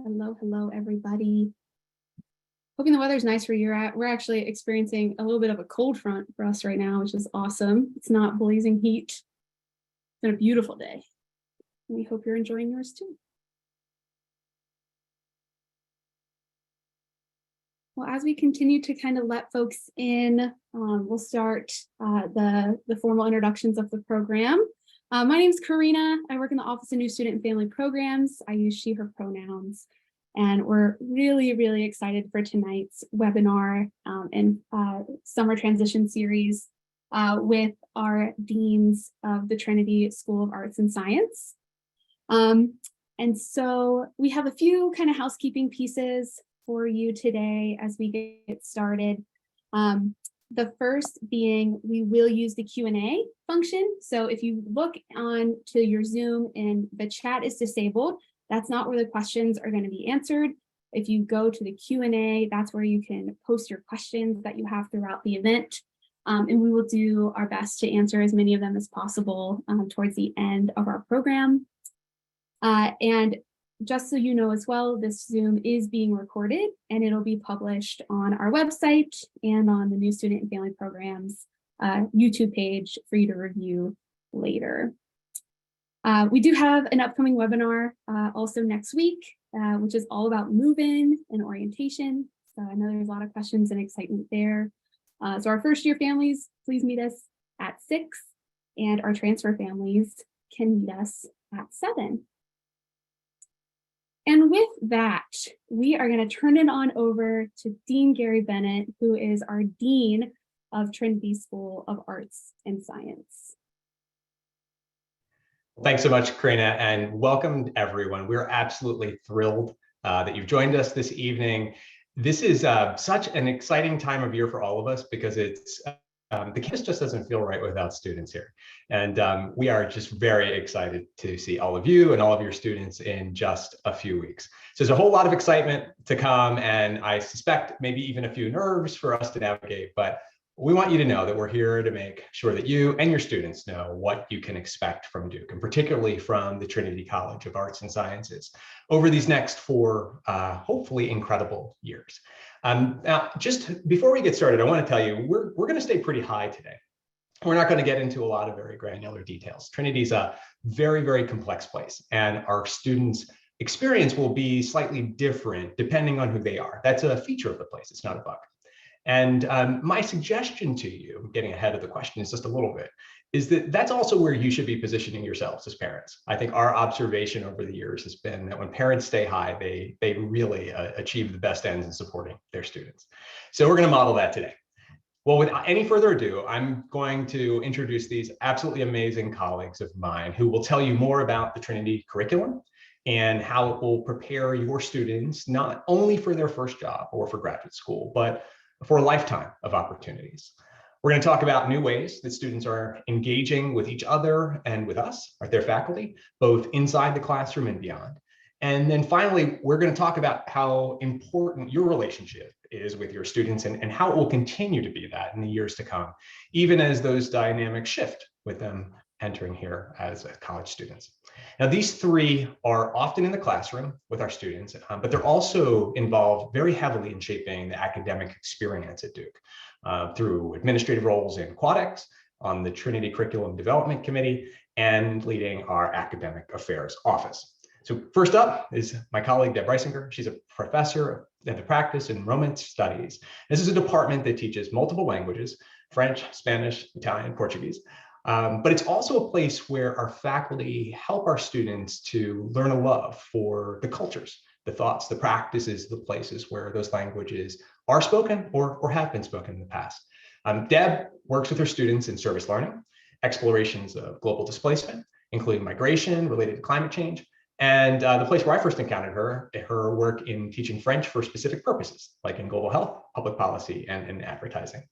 Hello, everybody. Hoping the weather's nice where you're at. We're actually experiencing a little bit of a cold front for us right now, which is awesome. It's not blazing heat. It's been a beautiful day. We hope you're enjoying yours too. Well, as we continue to kind of let folks in, we'll start the formal introductions of the program. My name is Karina. I work in the Office of New Student and Family Programs. I use she, her pronouns. And we're really excited for tonight's webinar and summer transition series with our deans of the Trinity School of Arts and Science. And so we have a few kind of housekeeping pieces for you today as we get started. The first being we will use the Q&A function. So if you look on to your Zoom and the chat is disabled, that's not where the questions are going to be answered. If you go to the Q&A, that's where you can post your questions that you have throughout the event. And we will do our best to answer as many of them as possible towards the end of our program. And just so you know as well, this Zoom is being recorded and it'll be published on our website and on the New Student and Family Programs YouTube page for you to review later. We do have an upcoming webinar also next week, which is all about move-in and orientation. So I know there's a lot of questions and excitement there. So our first year families, please meet us at 6, and our transfer families can meet us at 7. And with that, we are going to turn it on over to Dean Gary Bennett, who is our Dean of Trinity School of Arts and Science. Thanks so much, Karina, and welcome everyone. We're absolutely thrilled that you've joined us this evening. This is such an exciting time of year for all of us because it's the campus just doesn't feel right without students here. And we are just very excited to see all of you and all of your students in just a few weeks. So there's a whole lot of excitement to come, and I suspect maybe even a few nerves for us to navigate, but we want you to know that we're here to make sure that you and your students know what you can expect from Duke, and particularly from the Trinity College of Arts and Sciences over these next 4, hopefully incredible years. Now, just before we get started, I want to tell you, we're going to stay pretty high today. We're not going to get into a lot of very granular details. Trinity's a very complex place, and our students' experience will be slightly different depending on who they are. That's a feature of the place. It's not a bug. And my suggestion to you, getting ahead of the question is just a little bit, is that that's also where you should be positioning yourselves as parents. I think our observation over the years has been that when parents stay high, they really achieve the best ends in supporting their students. So we're going to model that today. Well, without any further ado, I'm going to introduce these absolutely amazing colleagues of mine who will tell you more about the Trinity curriculum and how it will prepare your students not only for their first job or for graduate school, but for a lifetime of opportunities. We're going to talk about new ways that students are engaging with each other and with us, their faculty, both inside the classroom and beyond. And then finally, we're going to talk about how important your relationship is with your students and how it will continue to be that in the years to come, even as those dynamics shift with them entering here as college students. Now, these 3 are often in the classroom with our students, but they're also involved very heavily in shaping the academic experience at Duke through administrative roles in Quadex, on the Trinity Curriculum Development Committee, and leading our academic affairs office. So first up is my colleague, Deb Reisinger. She's a professor in the practice and Romance Studies. This is a department that teaches multiple languages, French, Spanish, Italian, Portuguese. But it's also a place where our faculty help our students to learn a love for the cultures, the thoughts, the practices, the places where those languages are spoken or have been spoken in the past. Deb works with her students in service learning, explorations of global displacement, including migration related to climate change, and the place where I first encountered her work in teaching French for specific purposes, like in global health, public policy, and advertising.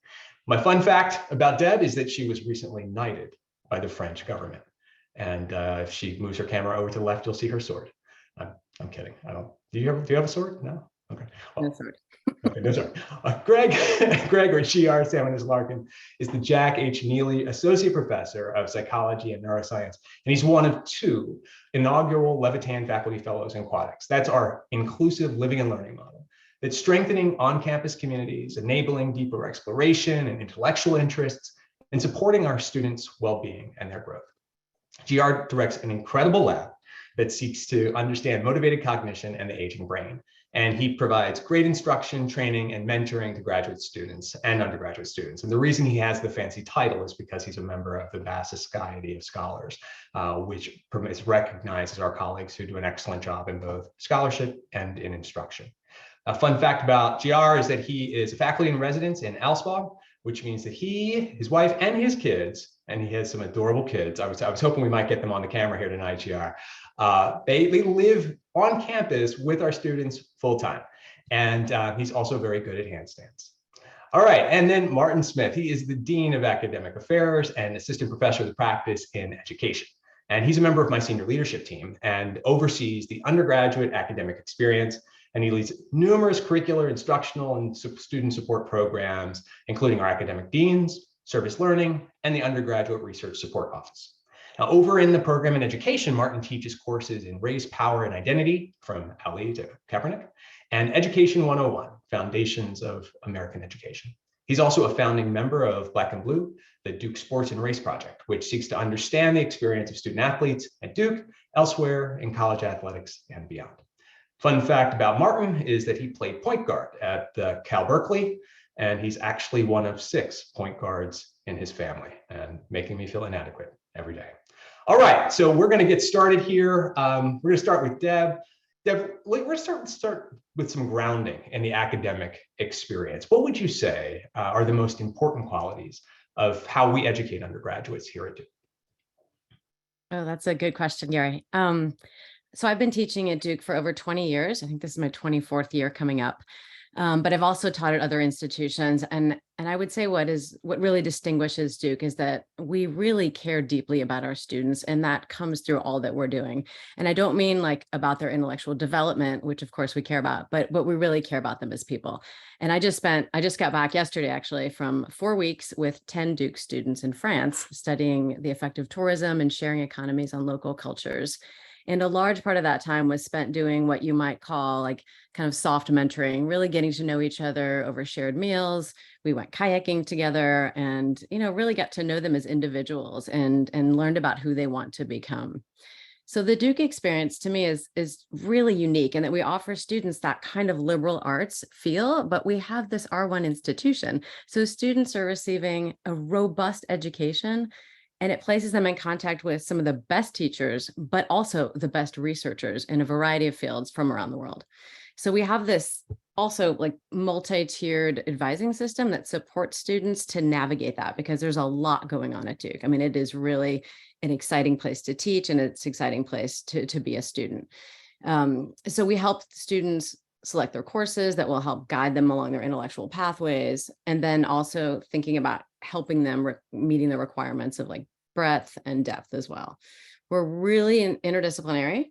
My fun fact about Deb is that she was recently knighted by the French government. And if she moves her camera over to the left, you'll see her sword. I'm kidding. I don't. Do you have a sword? No. Okay. Well, no sword. Okay, no, sorry. Greg, Greg, or GR Salmonis Larkin, is the Jack H. Neely Associate Professor of Psychology and Neuroscience, and he's one of two inaugural Levitan Faculty Fellows in Aquatics. That's our inclusive living and learning model that's strengthening on-campus communities, enabling deeper exploration and intellectual interests, and supporting our students' well-being and their growth. GR directs an incredible lab that seeks to understand motivated cognition and the aging brain. And he provides great instruction, training, and mentoring to graduate students and undergraduate students. And the reason he has the fancy title is because he's a member of the Bass Society of Scholars, which recognizes our colleagues who do an excellent job in both scholarship and in instruction. A fun fact about GR is that he is a faculty in residence in Ellsbaugh, which means that he, his wife, and his kids, and he has some adorable kids. I was hoping we might get them on the camera here tonight, GR. They live on campus with our students full time. And he's also very good at handstands. All right, and then Martin Smith. He is the Dean of Academic Affairs and Assistant Professor of the Practice in Education. And he's a member of my senior leadership team and oversees the undergraduate academic experience. And he leads numerous curricular, instructional, and student support programs, including our academic deans, service learning, and the undergraduate research support office. Now, over in the program in education, Martin teaches courses in race, power, and identity from Ali to Kaepernick, and Education 101, Foundations of American Education. He's also a founding member of Black and Blue, the Duke Sports and Race Project, which seeks to understand the experience of student athletes at Duke, elsewhere in college athletics, and beyond. Fun fact about Martin is that he played point guard at Cal Berkeley, and he's actually one of 6 point guards in his family, and making me feel inadequate every day. All right, so we're going to get started here. We're going to start with Deb. Deb, we're going to start with some grounding in the academic experience. What would you say are the most important qualities of how we educate undergraduates here at Duke? Oh, that's a good question, Gary. So I've been teaching at Duke for over 20 years. I think this is my 24th year coming up. But I've also taught at other institutions. And I would say what really distinguishes Duke is that we really care deeply about our students, and that comes through all that we're doing. And I don't mean like about their intellectual development, which of course we care about, but we really care about them as people. And I just got back yesterday, actually, from 4 weeks with 10 Duke students in France, studying the effect of tourism and sharing economies on local cultures. And a large part of that time was spent doing what you might call like kind of soft mentoring, really getting to know each other over shared meals. We went kayaking together and, really got to know them as individuals and learned about who they want to become. So the Duke experience to me is really unique in that we offer students that kind of liberal arts feel, but we have this R1 institution. So students are receiving a robust education, and it places them in contact with some of the best teachers, but also the best researchers in a variety of fields from around the world. So we have this also like multi-tiered advising system that supports students to navigate that, because there's a lot going on at Duke. I mean, it is really an exciting place to teach, and it's an exciting place to be a student. So we help students select their courses that will help guide them along their intellectual pathways, and then also thinking about helping them meeting the requirements of like breadth and depth as well. We're really interdisciplinary.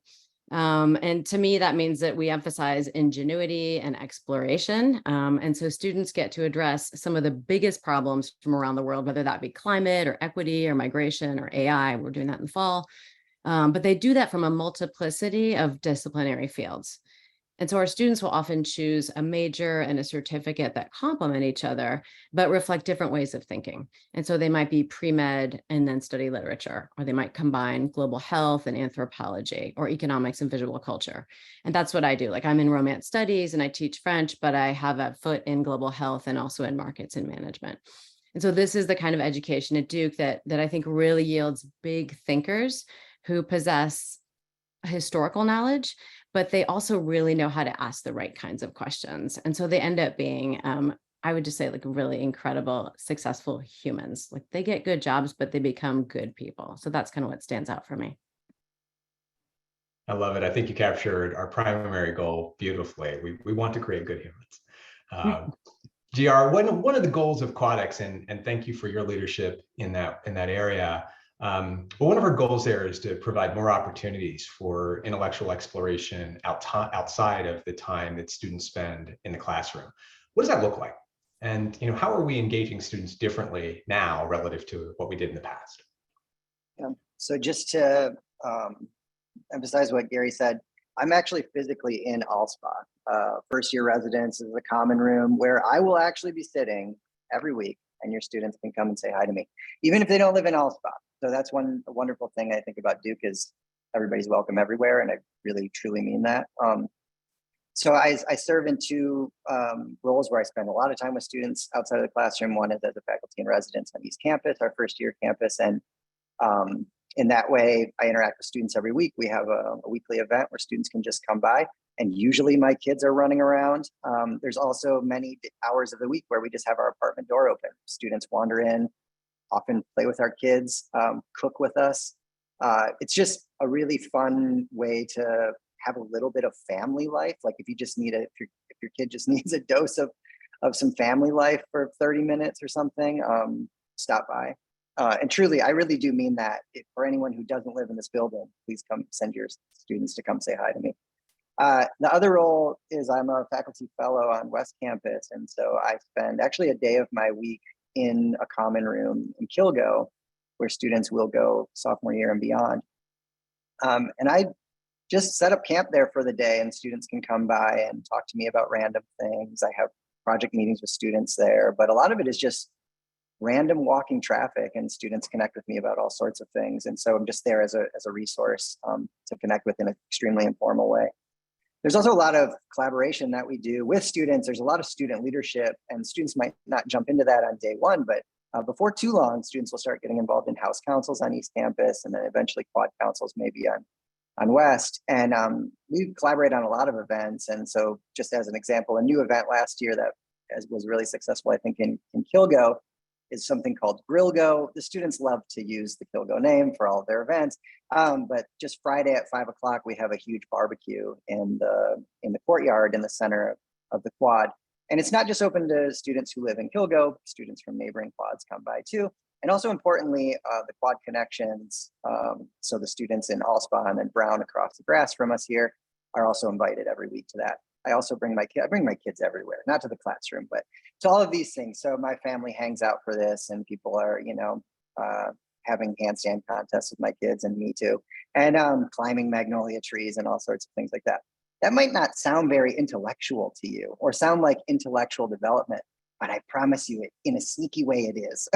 And to me, that means that we emphasize ingenuity and exploration. And so students get to address some of the biggest problems from around the world, whether that be climate or equity or migration or AI. We're doing that in the fall. But they do that from a multiplicity of disciplinary fields. And so our students will often choose a major and a certificate that complement each other, but reflect different ways of thinking. And so they might be pre-med and then study literature, or they might combine global health and anthropology, or economics and visual culture. And that's what I do. Like, I'm in Romance studies and I teach French, but I have a foot in global health and also in markets and management. And so this is the kind of education at Duke that I think really yields big thinkers who possess historical knowledge, but they also really know how to ask the right kinds of questions. And so they end up being, I would just say, like really incredible, successful humans. Like, they get good jobs, but they become good people. So that's kind of what stands out for me. I love it. I think you captured our primary goal beautifully. We want to create good humans. GR, one of the goals of Quadex, and thank you for your leadership in that area, But one of our goals there is to provide more opportunities for intellectual exploration outside of the time that students spend in the classroom. What does that look like? And how are we engaging students differently now relative to what we did in the past? Yeah. So just to emphasize what Gary said, I'm actually physically in Allspa. First year residence is a common room where I will actually be sitting every week, and your students can come and say hi to me, even if they don't live in Allspa. So that's one wonderful thing I think about Duke is everybody's welcome everywhere, and I really truly mean that. So I serve in two roles where I spend a lot of time with students outside of the classroom. One is as a faculty in residence on East Campus, our first year campus, and in that way, I interact with students every week. We have a weekly event where students can just come by, and usually my kids are running around. There's also many hours of the week where we just have our apartment door open. Students wander in, often play with our kids, cook with us. It's just a really fun way to have a little bit of family life. Like if you just need if your kid just needs a dose of some family life for 30 minutes or something, stop by. And truly, I really do mean that. For anyone who doesn't live in this building, please come send your students to come say hi to me. The other role is I'm a faculty fellow on West Campus. And so I spend actually a day of my week in a common room in Kilgo, where students will go sophomore year and beyond. And I just set up camp there for the day, and students can come by and talk to me about random things. I have project meetings with students there, but a lot of it is just random walking traffic, and students connect with me about all sorts of things. And so I'm just there as a resource to connect with in an extremely informal way. There's also a lot of collaboration that we do with students. There's a lot of student leadership, and students might not jump into that on day one, but before too long, students will start getting involved in house councils on East Campus, and then eventually quad councils maybe on West. And we collaborate on a lot of events. And so just as an example, a new event last year that was really successful, I think in Kilgo, is something called GrillGo. The students love to use the Kilgo name for all of their events. But just Friday at 5 o'clock, we have a huge barbecue in the courtyard in the center of the quad. And it's not just open to students who live in Kilgo, students from neighboring quads come by too. And also importantly, the quad connections, so the students in Allspa and then Brown across the grass from us here are also invited every week to that. I also bring my kids everywhere, not to the classroom, but to all of these things. So my family hangs out for this, and people are, having handstand contests with my kids and me too, and climbing magnolia trees and all sorts of things like that. That might not sound very intellectual to you or sound like intellectual development, but I promise you, in a sneaky way, it is,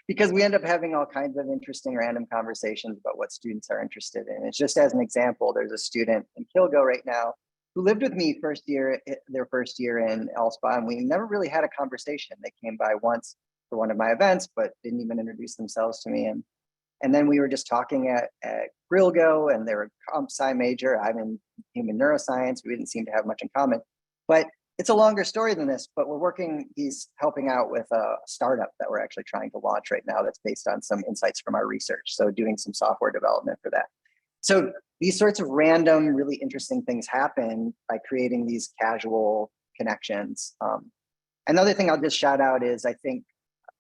because we end up having all kinds of interesting random conversations about what students are interested in. It's just as an example, there's a student in Kilgo right now who lived with me their first year in Allspa, and we never really had a conversation. They came by once for one of my events, but didn't even introduce themselves to me. And then we were just talking at GrillGo, and they were comp sci major. I'm in human neuroscience. We didn't seem to have much in common, but it's a longer story than this. But he's helping out with a startup that we're actually trying to launch right now that's based on some insights from our research. So doing some software development for that. So these sorts of random, really interesting things happen by creating these casual connections. Another thing I'll just shout out is, I think,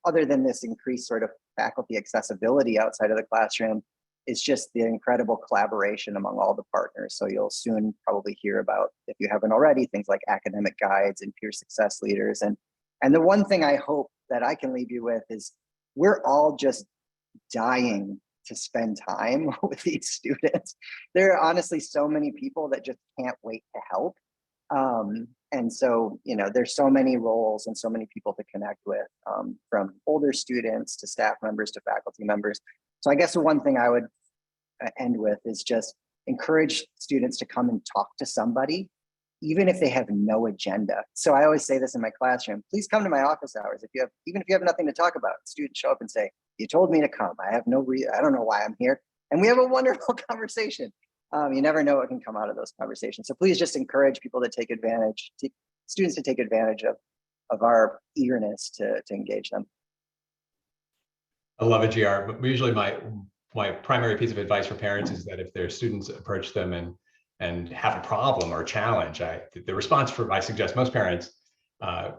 other than this increased sort of faculty accessibility outside of the classroom, is just the incredible collaboration among all the partners. So you'll soon probably hear about, if you haven't already, things like academic guides and peer success leaders. And the one thing I hope that I can leave you with is, we're all just dying to spend time with these students. There are honestly so many people that just can't wait to help. And so, there's so many roles and so many people to connect with, from older students to staff members to faculty members. So I guess the one thing I would end with is just encourage students to come and talk to somebody, even if they have no agenda. So I always say this in my classroom: please come to my office hours. Even if you have nothing to talk about, students show up and say, "You told me to come. I have no reason. I don't know why I'm here." And we have a wonderful conversation. You never know what can come out of those conversations. So please just encourage people to students to take advantage of our eagerness to engage them. I love it, GR. But usually my primary piece of advice for parents is that if their students approach them and have a problem or a challenge, the response I suggest most parents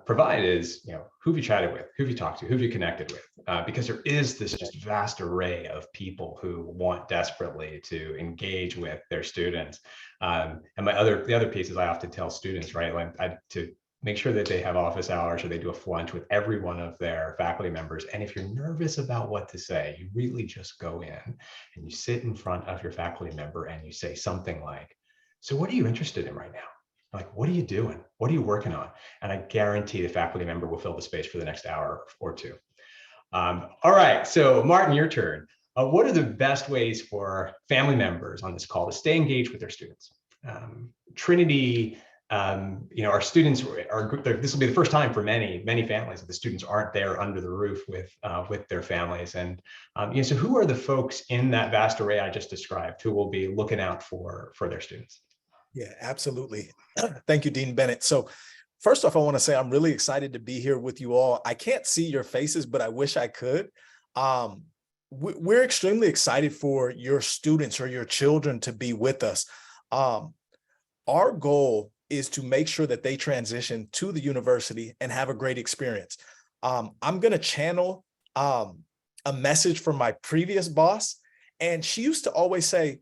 provide is, who have you chatted with, who have you talked to, who have you connected with? Because there is this just vast array of people who want desperately to engage with their students. And the other piece is I often tell students, right, to make sure that they have office hours or they do a flunch with every one of their faculty members. And if you're nervous about what to say, you really just go in and you sit in front of your faculty member and you say something like, so what are you interested in right now? Like, what are you doing? What are you working on? And I guarantee the faculty member will fill the space for the next hour or two. All right, so Martin, your turn. What are the best ways for family members on this call to stay engaged with their students? Trinity, our students this will be the first time for many families that the students aren't there under the roof with their families. And so who are the folks in that vast array I just described who will be looking out for their students? Yeah, absolutely. Thank you, Dean Bennett. So first off, I want to say I'm really excited to be here with you all. I can't see your faces, but I wish I could. We're extremely excited for your students or your children to be with us. Our goal is to make sure that they transition to the university and have a great experience. I'm going to channel a message from my previous boss, and she used to always say,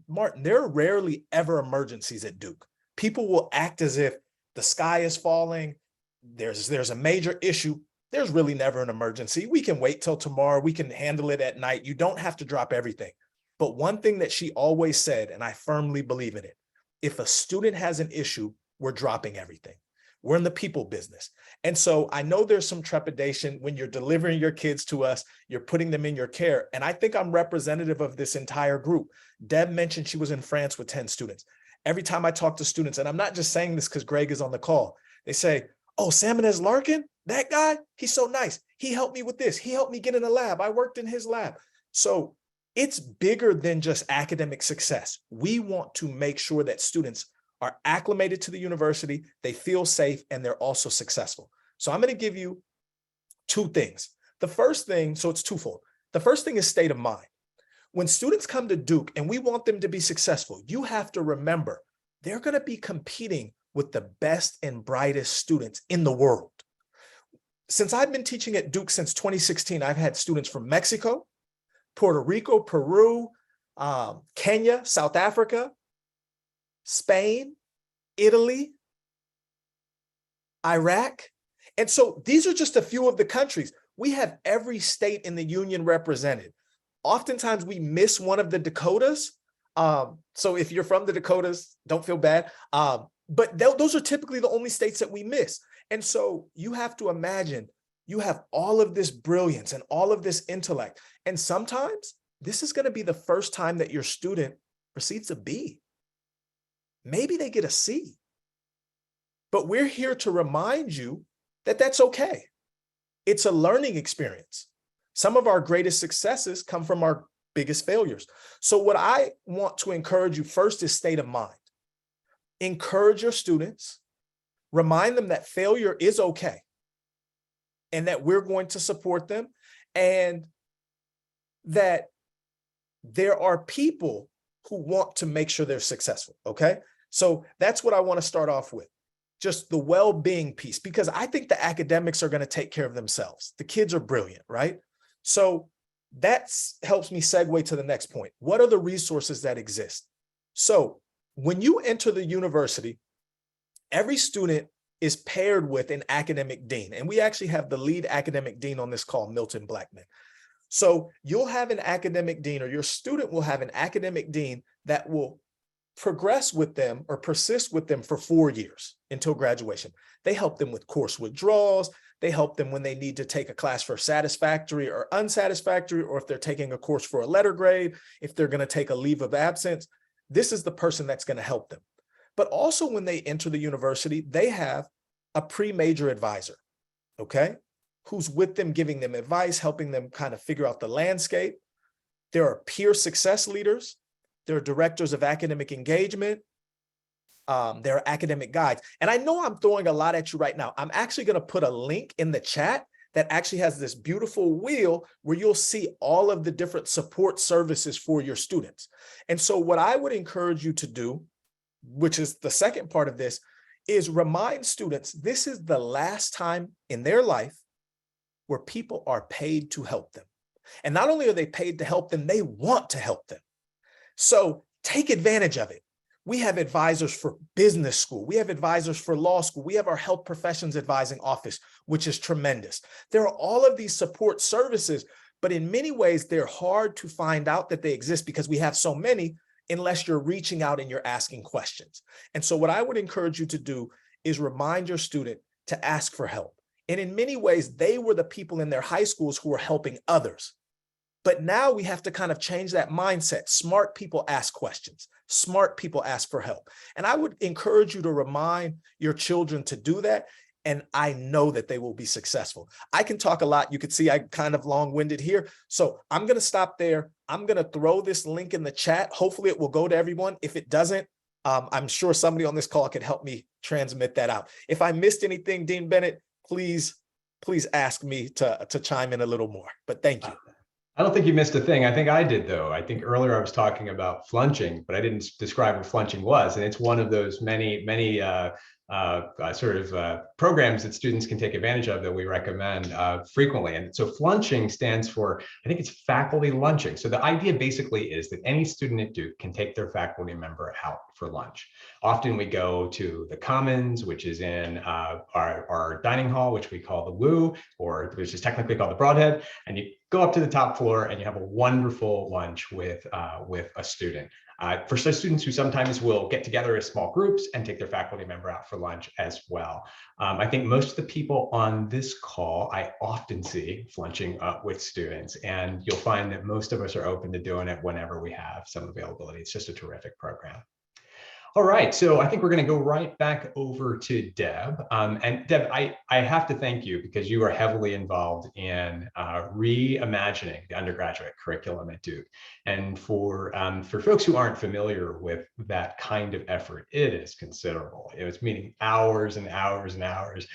Martin, there are rarely ever emergencies at Duke. People will act as if the sky is falling. There's a major issue. There's really never an emergency. We can wait till tomorrow. We can handle it at night. You don't have to drop everything. But one thing that she always said, and I firmly believe in it, if a student has an issue, we're dropping everything. We're in the people business. And so I know there's some trepidation when you're delivering your kids to us, you're putting them in your care. And I think I'm representative of this entire group. Deb mentioned she was in France with 10 students. Every time I talk to students, and I'm not just saying this because Greg is on the call, they say, oh, Samanez Larkin, that guy, he's so nice. He helped me with this. He helped me get in a lab. I worked in his lab. So it's bigger than just academic success. We want to make sure that students are acclimated to the university, they feel safe, and they're also successful. So I'm going to give you two things. The first thing, so it's twofold. The first thing is state of mind. When students come to Duke and we want them to be successful, you have to remember they're going to be competing with the best and brightest students in the world. Since I've been teaching at Duke since 2016, I've had students from Mexico, Puerto Rico, Peru, Kenya, South Africa, Spain, Italy, Iraq. And so these are just a few of the countries. We have every state in the union represented. Oftentimes we miss one of the Dakotas. So if you're from the Dakotas, don't feel bad. But those are typically the only states that we miss. And so you have to imagine you have all of this brilliance and all of this intellect. And sometimes this is going to be the first time that your student receives a B. Maybe they get a C. But we're here to remind you that that's okay. It's a learning experience. Some of our greatest successes come from our biggest failures. So what I want to encourage you first is state of mind. Encourage your students, remind them that failure is okay and that we're going to support them and that there are people who want to make sure they're successful, okay? So that's what I want to start off with, just the well-being piece, because I think the academics are going to take care of themselves. The kids are brilliant, right? So that helps me segue to the next point. What are the resources that exist? So when you enter the university, every student is paired with an academic dean, and we actually have the lead academic dean on this call, Milton Blackman. So you'll have an academic dean, or your student will have an academic dean that will progress with them or persist with them for 4 years until graduation. They help them with course withdrawals. They help them when they need to take a class for satisfactory or unsatisfactory, or if they're taking a course for a letter grade, if they're going to take a leave of absence. This is the person that's going to help them. But also when they enter the university, they have a pre-major advisor, okay, who's with them, giving them advice, helping them kind of figure out the landscape. There are peer success leaders. There are directors of academic engagement. There are academic guides. And I know I'm throwing a lot at you right now. I'm actually going to put a link in the chat that actually has this beautiful wheel where you'll see all of the different support services for your students. And so what I would encourage you to do, which is the second part of this, is remind students this is the last time in their life where people are paid to help them. And not only are they paid to help them, they want to help them. So take advantage of it. We have advisors for business school. We have advisors for law school. We have our health professions advising office, which is tremendous. There are all of these support services, but in many ways, they're hard to find out that they exist because we have so many unless you're reaching out and you're asking questions. And so what I would encourage you to do is remind your student to ask for help. And in many ways, they were the people in their high schools who were helping others. But now we have to kind of change that mindset. Smart people ask questions. Smart people ask for help. And I would encourage you to remind your children to do that. And I know that they will be successful. I can talk a lot. You can see I'm kind of long-winded here. So I'm going to stop there. I'm going to throw this link in the chat. Hopefully it will go to everyone. If it doesn't, I'm sure somebody on this call could help me transmit that out. If I missed anything, Dean Bennett, please ask me to chime in a little more. But thank you. I don't think you missed a thing. I think I did, though. I think earlier I was talking about flunching, but I didn't describe what flunching was. And it's one of those many programs that students can take advantage of that we recommend frequently. And so flunching stands for, I think it's faculty lunching. So the idea basically is that any student at Duke can take their faculty member out for lunch. Often we go to the Commons, which is in our dining hall, which we call the Woo, or which is technically called the Broadhead. And you go up to the top floor and you have a wonderful lunch with a student. For some students who sometimes will get together as small groups and take their faculty member out for lunch as well. I think most of the people on this call, I often see flunching up with students, and you'll find that most of us are open to doing it whenever we have some availability. It's just a terrific program. All right, so I think we're going to go right back over to Deb. And Deb, I have to thank you because you are heavily involved in reimagining the undergraduate curriculum at Duke. And for folks who aren't familiar with that kind of effort, it is considerable. It was meeting hours and hours and hours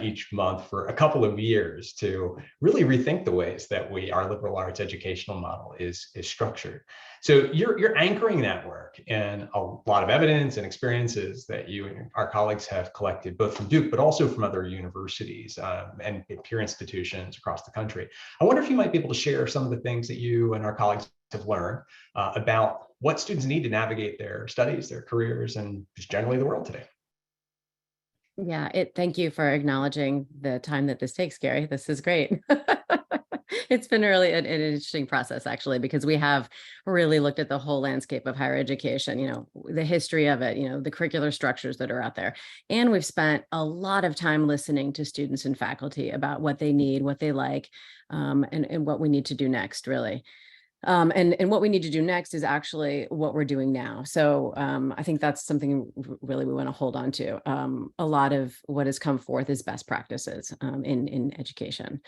each month for a couple of years to really rethink the ways that our liberal arts educational model is structured. So you're anchoring that work in a lot of evidence and experiences that you and our colleagues have collected, both from Duke, but also from other universities and peer institutions across the country. I wonder if you might be able to share some of the things that you and our colleagues have learned about what students need to navigate their studies, their careers, and just generally the world today. Yeah, thank you for acknowledging the time that this takes, Gary. This is great. It's been really an interesting process, actually, because we have really looked at the whole landscape of higher education, the history of it, the curricular structures that are out there. And we've spent a lot of time listening to students and faculty about what they need, what they like, and what we need to do next, really. And what we need to do next is actually what we're doing now. So I think that's something really we want to hold on to. A lot of what has come forth is best practices in education.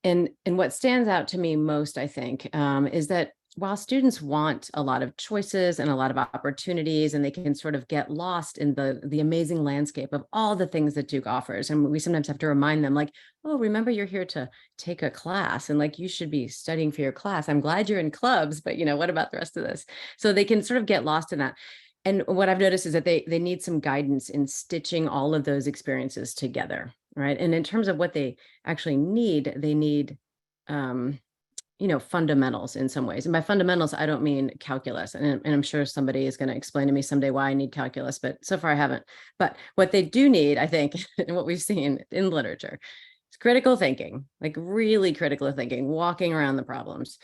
And what stands out to me most, I think, is that while students want a lot of choices and a lot of opportunities, and they can sort of get lost in the amazing landscape of all the things that Duke offers, and we sometimes have to remind them, like, oh, remember you're here to take a class, and like you should be studying for your class. I'm glad you're in clubs, but what about the rest of this? So they can sort of get lost in that. And what I've noticed is that they need some guidance in stitching all of those experiences together, right? And in terms of what they actually need, they need fundamentals in some ways. And by fundamentals, I don't mean calculus. And I'm sure somebody is going to explain to me someday why I need calculus, but so far I haven't. But what they do need, I think, and what we've seen in literature, is critical thinking, like really critical thinking, walking around the problems,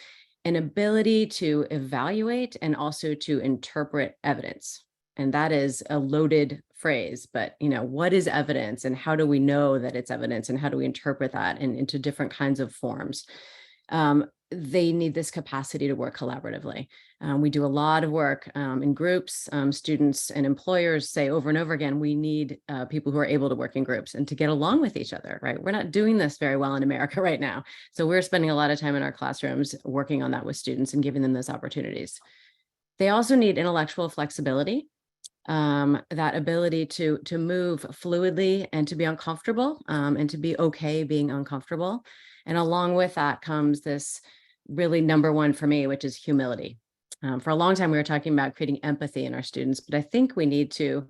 an ability to evaluate and also to interpret evidence. And that is a loaded phrase, but what is evidence and how do we know that it's evidence and how do we interpret that into different kinds of forms? They need this capacity to work collaboratively. We do a lot of work in groups. Students and employers say over and over again, we need people who are able to work in groups and to get along with each other, right? We're not doing this very well in America right now. So we're spending a lot of time in our classrooms working on that with students and giving them those opportunities. They also need intellectual flexibility, that ability to move fluidly and to be uncomfortable and to be okay being uncomfortable. And along with that comes this really number one for me, which is humility. For a long time, we were talking about creating empathy in our students, but I think we need to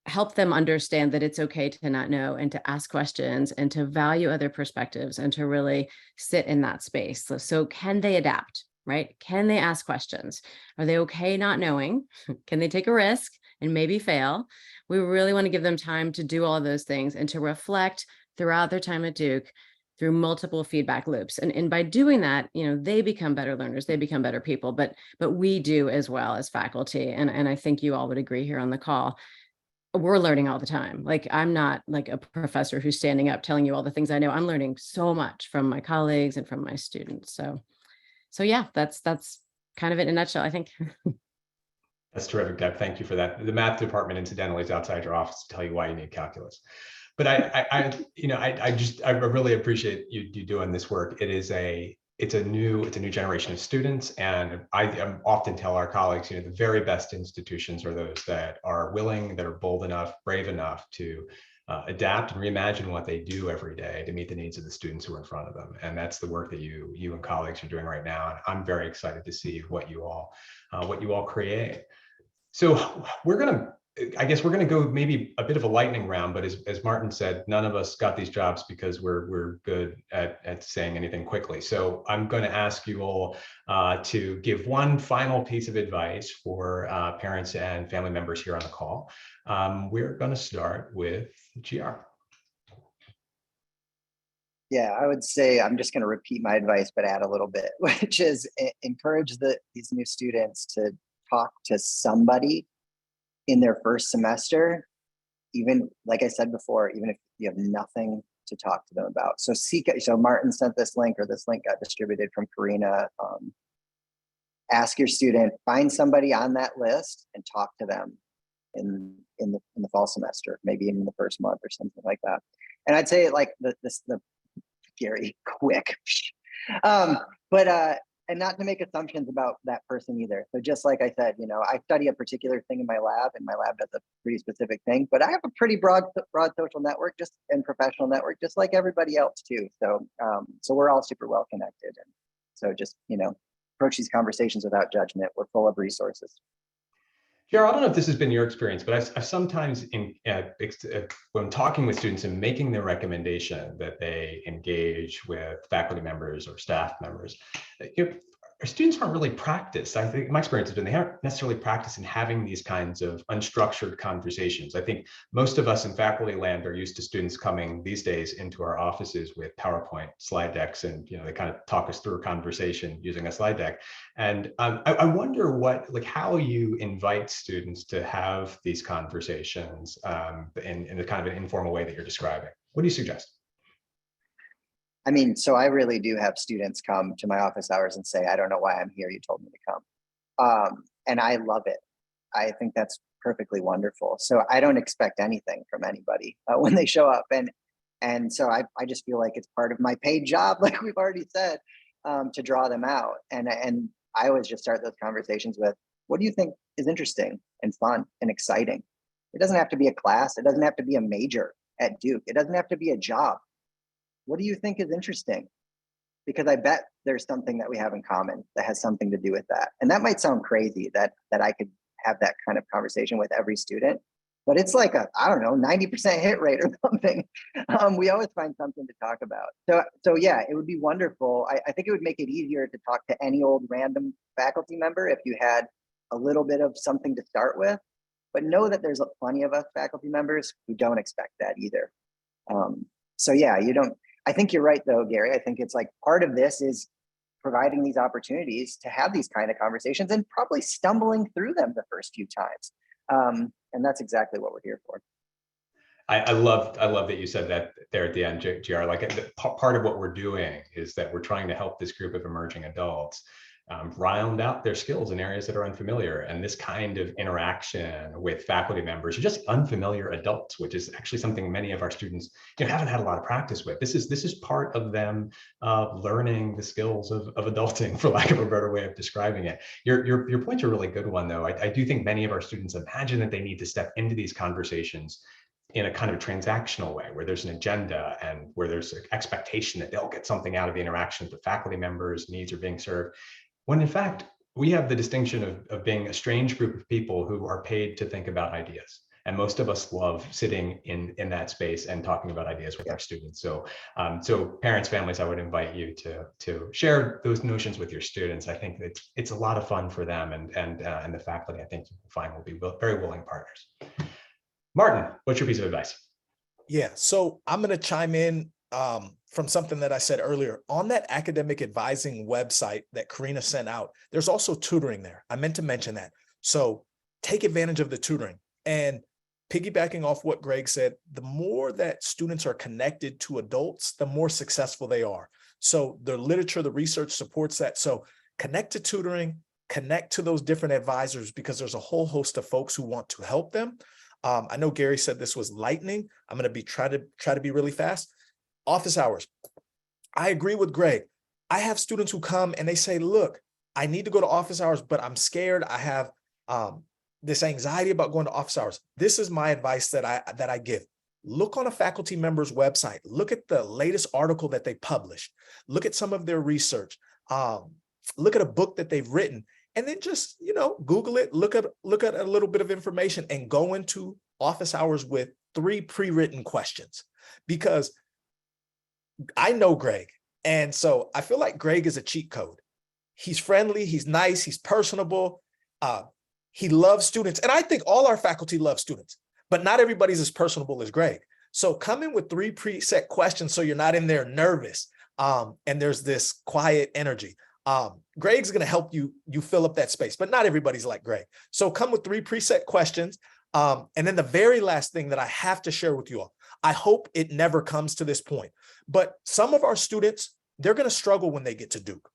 help them understand that it's okay to not know and to ask questions and to value other perspectives and to really sit in that space. So can they adapt, right? Can they ask questions? Are they okay not knowing? Can they take a risk and maybe fail? We really want to give them time to do all of those things and to reflect throughout their time at Duke through multiple feedback loops. And by doing that, they become better learners, they become better people, but we do as well as faculty. And I think you all would agree here on the call. We're learning all the time. Like, I'm not like a professor who's standing up telling you all the things I know. I'm learning so much from my colleagues and from my students. So yeah, that's kind of it in a nutshell, I think. That's terrific, Deb. Thank you for that. The math department, incidentally, is outside your office to tell you why you need calculus. But I really appreciate you doing this work. It's a new generation of students, and I often tell our colleagues, the very best institutions are those that are willing, that are bold enough, brave enough to adapt and reimagine what they do every day to meet the needs of the students who are in front of them. And that's the work that you and colleagues are doing right now. And I'm very excited to see what you all create. So I guess we're going to go maybe a bit of a lightning round, but as Martin said, none of us got these jobs because we're good at saying anything quickly. So I'm going to ask you all to give one final piece of advice for parents and family members here on the call. We're going to start with GR. Yeah, I would say I'm just going to repeat my advice, but add a little bit, which is encourage these new students to talk to somebody in their first semester, even like I said before, even if you have nothing to talk to them about. So Martin sent this link, or this link got distributed from Karina. Ask your student, find somebody on that list and talk to them in the fall semester, maybe in the first month or something like that. And I'd say like the Gary, quick. And not to make assumptions about that person either. So just like I said, I study a particular thing in my lab, and my lab does a pretty specific thing, but I have a pretty broad social network and professional network, just like everybody else too. So we're all super well connected. And so just, approach these conversations without judgment. We're full of resources. Jared, I don't know if this has been your experience, but I've sometimes, when talking with students and making the recommendation that they engage with faculty members or staff members, our students aren't really practiced. I think my experience has been they aren't necessarily practiced in having these kinds of unstructured conversations. I think most of us in faculty land are used to students coming these days into our offices with PowerPoint slide decks, and they kind of talk us through a conversation using a slide deck. And I wonder how you invite students to have these conversations in the kind of an informal way that you're describing. What do you suggest? I mean, so I really do have students come to my office hours and say, I don't know why I'm here. You told me to come. And I love it. I think that's perfectly wonderful. So I don't expect anything from anybody when they show up. And so I just feel like it's part of my paid job, like we've already said, to draw them out. And I always just start those conversations with, what do you think is interesting and fun and exciting? It doesn't have to be a class. It doesn't have to be a major at Duke. It doesn't have to be a job. What do you think is interesting? Because I bet there's something that we have in common that has something to do with that. And that might sound crazy that I could have that kind of conversation with every student, but it's like 90% hit rate or something. We always find something to talk about. So yeah, it would be wonderful. I think it would make it easier to talk to any old random faculty member if you had a little bit of something to start with, but know that there's plenty of us faculty members who don't expect that either. So yeah, I think you're right though, Gary. I think it's like part of this is providing these opportunities to have these kind of conversations and probably stumbling through them the first few times. And that's exactly what we're here for. I love that you said that there at the end, GR. Like part of what we're doing is that we're trying to help this group of emerging adults round out their skills in areas that are unfamiliar. And this kind of interaction with faculty members are just unfamiliar adults, which is actually something many of our students haven't had a lot of practice with. This is part of them learning the skills of adulting, for lack of a better way of describing it. Your point's a really good one, though. I do think many of our students imagine that they need to step into these conversations in a kind of transactional way, where there's an agenda and where there's an expectation that they'll get something out of the interaction with the faculty members, needs are being served. When in fact, we have the distinction of being a strange group of people who are paid to think about ideas. And most of us love sitting in that space and talking about ideas with our students. So, so parents, families, I would invite you to share those notions with your students. I think that it's a lot of fun for them, and the faculty, I think you will find, will be very willing partners. Martin, what's your piece of advice? Yeah, so I'm going to chime in from something that I said earlier. On that academic advising website that Karina sent out, there's also tutoring there. I meant to mention that. So take advantage of the tutoring. And piggybacking off what Greg said, the more that students are connected to adults, the more successful they are. So the literature, the research supports that. So connect to tutoring, connect to those different advisors, because there's a whole host of folks who want to help them. I know Gary said this was lightning. I'm going to try to be really fast. Office hours. I agree with Greg. I have students who come and they say, look, I need to go to office hours, but I'm scared. I have this anxiety about going to office hours. This is my advice that I give. Look on a faculty member's website. Look at the latest article that they published. Look at some of their research. Look at a book that they've written. And then just, Google it, look at a little bit of information, and go into office hours with 3 pre-written questions. Because I know Greg. And so I feel like Greg is a cheat code. He's friendly, he's nice, he's personable. He loves students. And I think all our faculty love students, but not everybody's as personable as Greg. So come in with 3 preset questions so you're not in there nervous. And there's this quiet energy. Greg's going to help you fill up that space, but not everybody's like Greg. So come with 3 preset questions. And then the very last thing that I have to share with you all, I hope it never comes to this point, but some of our students, they're going to struggle when they get to Duke.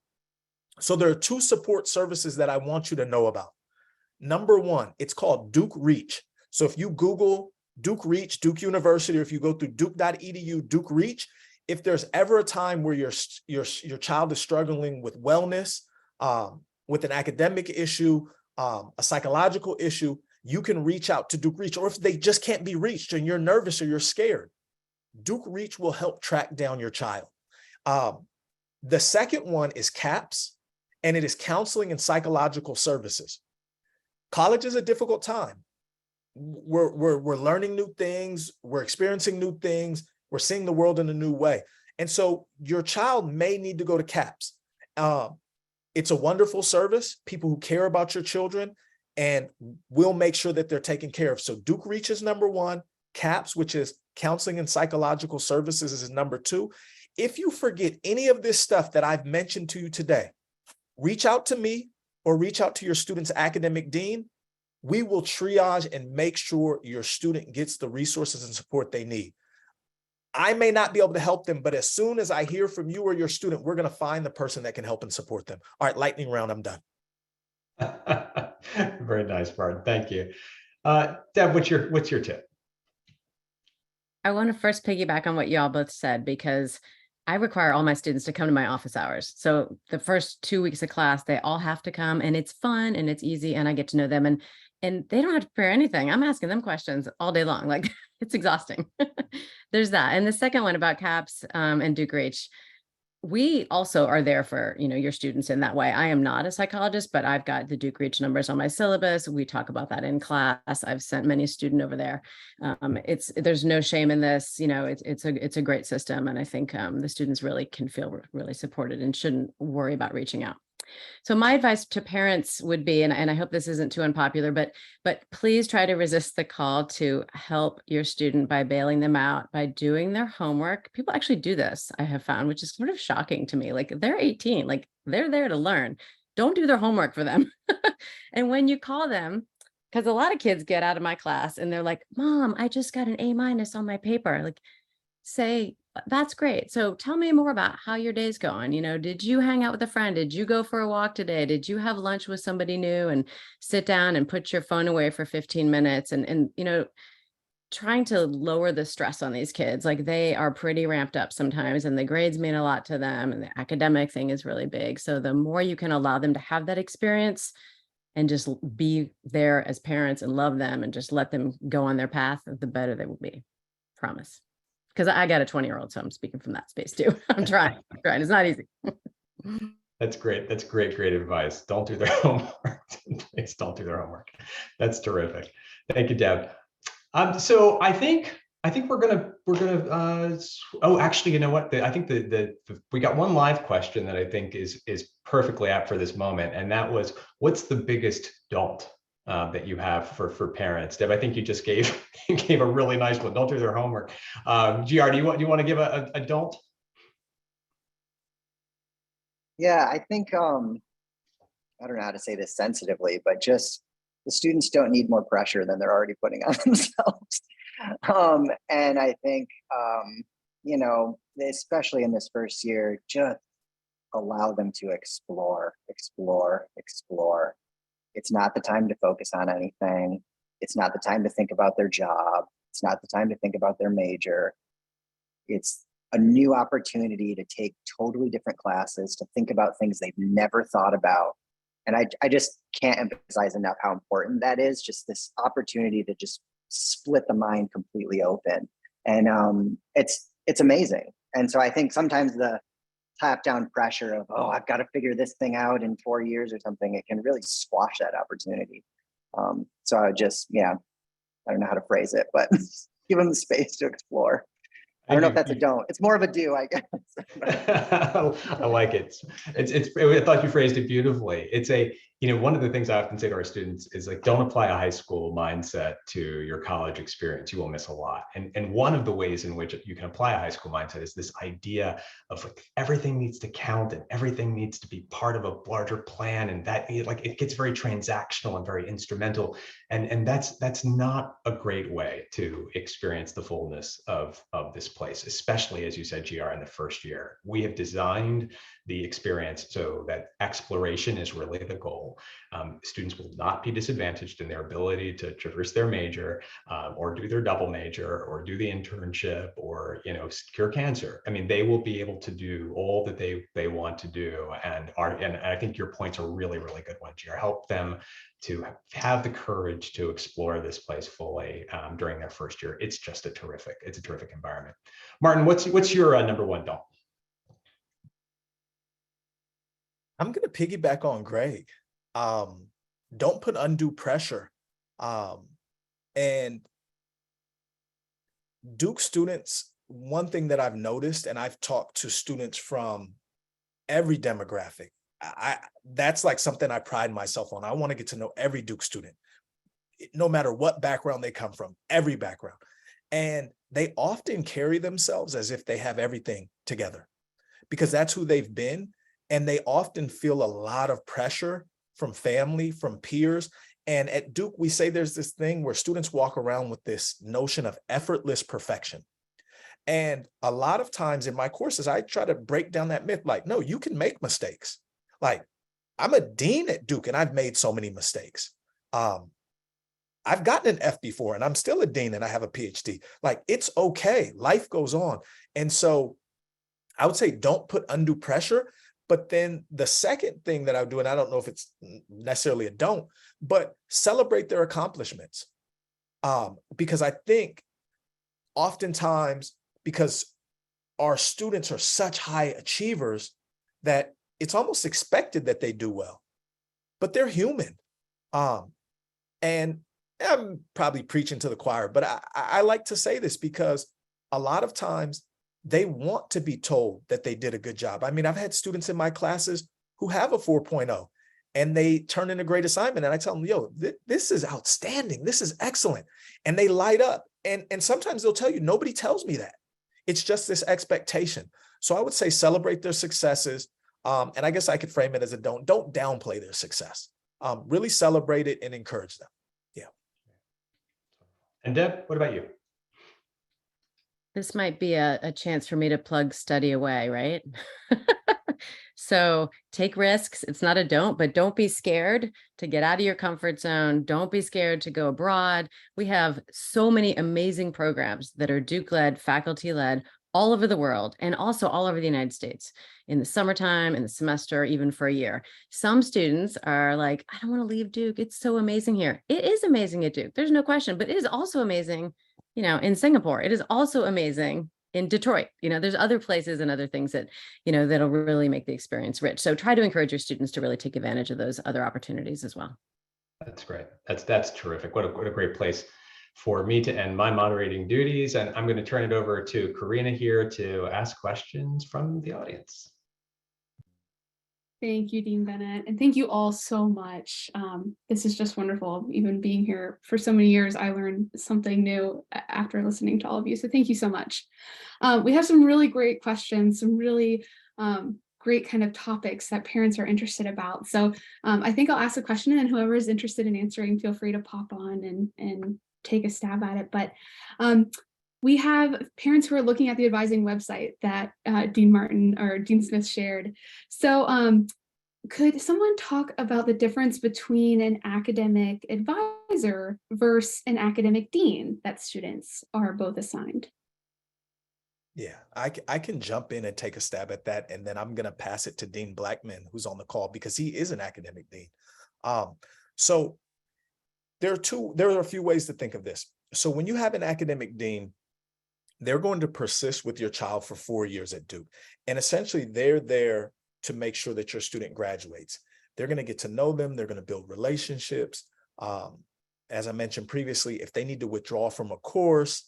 So there are 2 support services that I want you to know about. Number 1, it's called Duke Reach. So if you Google Duke Reach, Duke University, or if you go through duke.edu, Duke Reach, if there's ever a time where your child is struggling with wellness, with an academic issue, a psychological issue, you can reach out to Duke Reach. Or if they just can't be reached and you're nervous or you're scared, Duke Reach will help track down your child. The second one is CAPS, and it is Counseling and Psychological Services. College is a difficult time. We're learning new things. We're experiencing new things. We're seeing the world in a new way. And so your child may need to go to CAPS. It's a wonderful service, people who care about your children, and we'll make sure that they're taken care of. So Duke Reach is number 1. CAPS, which is Counseling and Psychological Services, is number 2. If you forget any of this stuff that I've mentioned to you today, reach out to me or reach out to your student's academic dean. We will triage and make sure your student gets the resources and support they need. I may not be able to help them, but as soon as I hear from you or your student, we're going to find the person that can help and support them. All right, lightning round, I'm done. Very nice, Martin. Thank you. Deb, what's your tip? I want to first piggyback on what y'all both said, because I require all my students to come to my office hours. So the first 2 weeks of class, they all have to come, and it's fun and it's easy and I get to know them, and they don't have to prepare anything. I'm asking them questions all day long. Like, it's exhausting. There's that. And the second one about CAPS and Duke Reach, we also are there for, your students in that way. I am not a psychologist, but I've got the Duke Reach numbers on my syllabus. We talk about that in class. I've sent many a student over there. There's no shame in this. It's a great system. And I think the students really can feel really supported and shouldn't worry about reaching out. So my advice to parents would be, and I hope this isn't too unpopular, but please try to resist the call to help your student by bailing them out, by doing their homework. People actually do this, I have found, which is sort of shocking to me. Like, they're 18, like they're there to learn. Don't do their homework for them. And when you call them, because a lot of kids get out of my class and they're like, Mom, I just got an A- on my paper. Like, say, that's great. So tell me more about how your day's going. Did you hang out with a friend? Did you go for a walk today? Did you have lunch with somebody new? And sit down and put your phone away for 15 minutes and trying to lower the stress on these kids. Like, they are pretty ramped up sometimes, and the grades mean a lot to them, and the academic thing is really big. So the more you can allow them to have that experience and just be there as parents and love them and just let them go on their path, the better they will be. Promise. Because I got a 20-year-old, so I'm speaking from that space too. I'm trying. It's not easy. That's great. That's great advice. Don't do their homework. Please don't do their homework. That's terrific. Thank you, Deb. So I think oh, actually, you know what? I think we got one live question that I think is perfectly apt for this moment. And that was, what's the biggest don't that you have for parents? Deb, I think you just gave you gave a really nice one. Don't do their homework. GR, do you want to give a don't? Yeah, I think I don't know how to say this sensitively, but just the students don't need more pressure than they're already putting on themselves. And I think you know, especially in this first year, just allow them to explore. It's not the time to focus on anything. It's not the time to think about their job. It's not the time to think about their major. It's a new opportunity to take totally different classes, to think about things they've never thought about. And I just can't emphasize enough how important that is, just this opportunity to just split the mind completely open. And it's amazing. And so I think sometimes the top down pressure of, oh, I've got to figure this thing out in 4 years or something, it can really squash that opportunity. So I just, yeah, I don't know how to phrase it, but give them the space to explore. I don't know if that's a don't. It's more of a do, I guess. I like it. I thought you phrased it beautifully. It's one of the things I often say to our students is like, don't apply a high school mindset to your college experience. You will miss a lot. And one of the ways in which you can apply a high school mindset is this idea of like, everything needs to count and everything needs to be part of a larger plan. And that it gets very transactional and very instrumental. And that's not a great way to experience the fullness of this place, especially, as you said, GR, in the first year. We have designed the experience so that exploration is really the goal. Students will not be disadvantaged in their ability to traverse their major or do their double major or do the internship or cure cancer. I mean, they will be able to do all that they want to do. And I think your points are really, really good ones here. Help them to have the courage to explore this place fully during their first year. It's a terrific environment. Martin, what's your number one don't? I'm going to piggyback on Greg. Don't put undue pressure. And Duke students, one thing that I've noticed, and I've talked to students from every demographic, that's like something I pride myself on. I want to get to know every Duke student, no matter what background they come from, every background. And they often carry themselves as if they have everything together because that's who they've been. And they often feel a lot of pressure from family, from peers. And at Duke, we say there's this thing where students walk around with this notion of effortless perfection. And a lot of times in my courses, I try to break down that myth, like, no, you can make mistakes. Like, I'm a dean at Duke and I've made so many mistakes. I've gotten an F before and I'm still a dean and I have a PhD. Like, it's okay. Life goes on. And so I would say don't put undue pressure. But then the second thing that I would do, and I don't know if it's necessarily a don't, but celebrate their accomplishments. Because I think oftentimes, because our students are such high achievers that it's almost expected that they do well, but they're human. And I'm probably preaching to the choir, but I like to say this because a lot of times they want to be told that they did a good job. I mean, I've had students in my classes who have a 4.0 and they turn in a great assignment and I tell them, yo, this is outstanding. This is excellent. And they light up. And sometimes they'll tell you, nobody tells me that. It's just this expectation. So I would say celebrate their successes. And I guess I could frame it as a don't downplay their success. Really celebrate it and encourage them. Yeah. And Deb, what about you? This might be a chance for me to plug Study Away, right? So take risks. It's not a don't, but don't be scared to get out of your comfort zone. Don't be scared to go abroad. We have so many amazing programs that are Duke-led, faculty-led, all over the world, and also all over the United States in the summertime, in the semester, even for a year. Some students are like, I don't want to leave Duke. It's so amazing here. It is amazing at Duke. There's no question, but it is also amazing, in Singapore. It is also amazing in Detroit. There's other places and other things that, that'll really make the experience rich. So try to encourage your students to really take advantage of those other opportunities as well. That's great. That's terrific. What a great place for me to end my moderating duties, and I'm going to turn it over to Karina here to ask questions from the audience. Thank you, Dean Bennett, and thank you all so much. This is just wonderful. Even being here for so many years, I learned something new after listening to all of you, so thank you so much. We have some really great questions, some really great kind of topics that parents are interested about. So I think I'll ask a question, and then whoever is interested in answering, feel free to pop on and take a stab at it. But we have parents who are looking at the advising website that Dean Martin or Dean Smith shared. So could someone talk about the difference between an academic advisor versus an academic dean that students are both assigned? Yeah, I can jump in and take a stab at that, and then I'm going to pass it to Dean Blackman, who's on the call, because he is an academic dean. So there are a few ways to think of this. So when you have an academic dean, they're going to persist with your child for 4 years at Duke. And essentially, they're there to make sure that your student graduates. They're going to get to know them. They're going to build relationships. As I mentioned previously, if they need to withdraw from a course,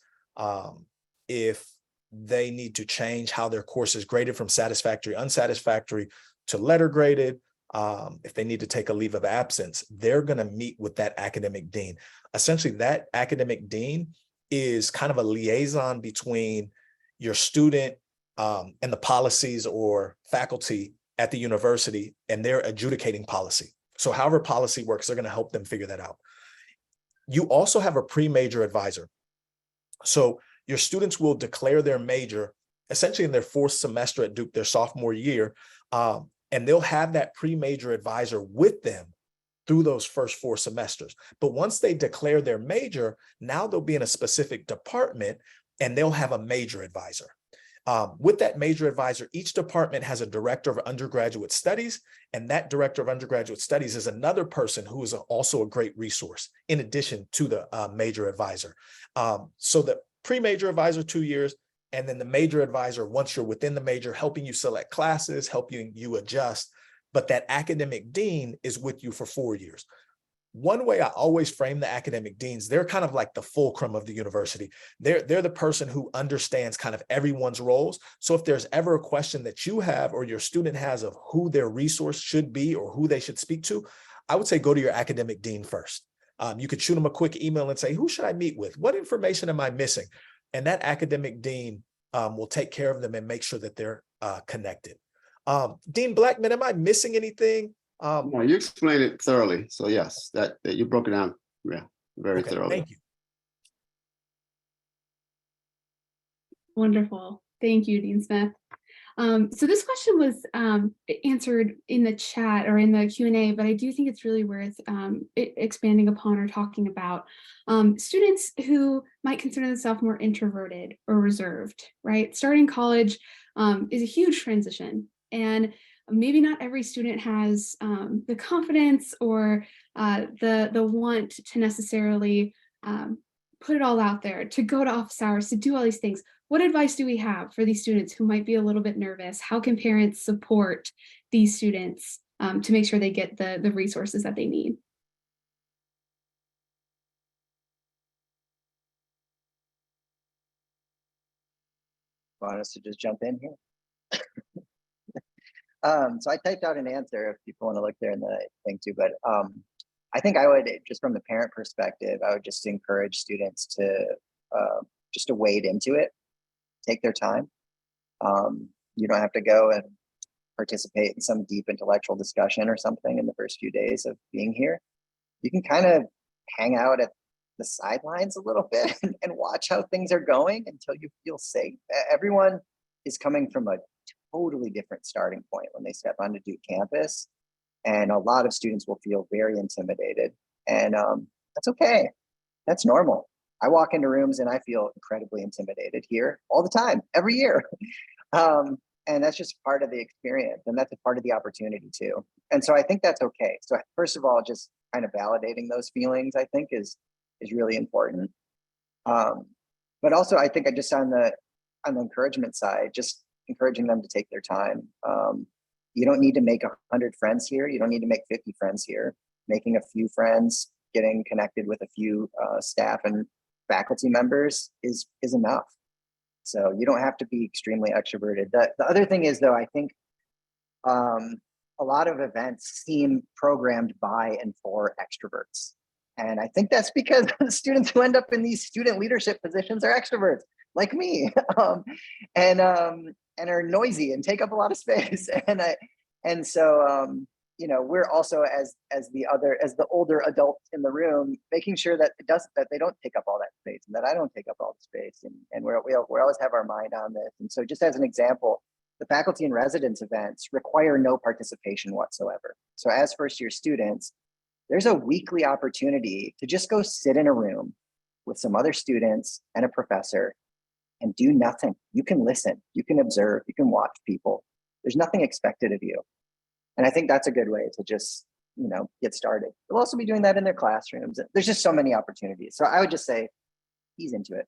if they need to change how their course is graded from satisfactory, unsatisfactory to letter graded, if they need to take a leave of absence, they're going to meet with that academic dean. Essentially, that academic dean is kind of a liaison between your student and the policies or faculty at the university, and they're adjudicating policy. So however policy works, they're going to help them figure that out. You also have a pre-major advisor. So your students will declare their major essentially in their 4th semester at Duke, their sophomore year, and they'll have that pre-major advisor with them through those first 4 semesters. But once they declare their major, now they'll be in a specific department and they'll have a major advisor. With that major advisor, each department has a director of undergraduate studies, and that director of undergraduate studies is another person who is also a great resource in addition to the major advisor. So the pre-major advisor, 2 years, and then the major advisor, once you're within the major, helping you select classes, helping you adjust. But that academic dean is with you for 4 years. One way I always frame the academic deans, they're kind of like the fulcrum of the university. They're the person who understands kind of everyone's roles. So if there's ever a question that you have or your student has of who their resource should be or who they should speak to, I would say go to your academic dean first. You could shoot them a quick email and say, who should I meet with? What information am I missing? And that academic dean will take care of them and make sure that they're connected. Dean Blackman, am I missing anything? No, you explained it thoroughly. So yes, that you broke it down, yeah, very thoroughly. Thank you. Wonderful. Thank you, Dean Smith. So this question was answered in the chat or in the Q&A, but I do think it's really worth expanding upon or talking about students who might consider themselves more introverted or reserved, right? Starting college is a huge transition, and maybe not every student has the confidence or the want to necessarily put it all out there, to go to office hours, to do all these things. What advice do we have for these students who might be a little bit nervous? How can parents support these students to make sure they get the resources that they need? Want us to just jump in here? So I typed out an answer if people want to look there in the thing too, but I think I would, just from the parent perspective, I would just encourage students to just to wade into it, take their time. You don't have to go and participate in some deep intellectual discussion or something in the first few days of being here. You can kind of hang out at the sidelines a little bit and watch how things are going until you feel safe. Everyone is coming from a totally different starting point when they step onto Duke campus. And a lot of students will feel very intimidated, and that's okay. That's normal. I walk into rooms and I feel incredibly intimidated here all the time, every year. And that's just part of the experience, and that's a part of the opportunity too. And so I think that's okay. So first of all, just kind of validating those feelings, I think is really important. But also I think I just on the encouragement side, just encouraging them to take their time. You don't need to make 100 friends here. You don't need to make 50 friends here. Making a few friends, getting connected with a few staff and faculty members is enough. So you don't have to be extremely extroverted. The other thing is, though, I think a lot of events seem programmed by and for extroverts. And I think that's because the students who end up in these student leadership positions are extroverts, like me, and are noisy and take up a lot of space. And so you know, we're also as the older adults in the room, making sure that they don't take up all that space, and that I don't take up all the space, and we always have our mind on this. And so, just as an example, the faculty and residence events require no participation whatsoever. So as first-year students, there's a weekly opportunity to just go sit in a room with some other students and a professor and do nothing. You can listen, you can observe, you can watch people. There's nothing expected of you. And I think that's a good way to just, you know, get started. They'll also be doing that in their classrooms. There's just so many opportunities. So I would just say, ease into it.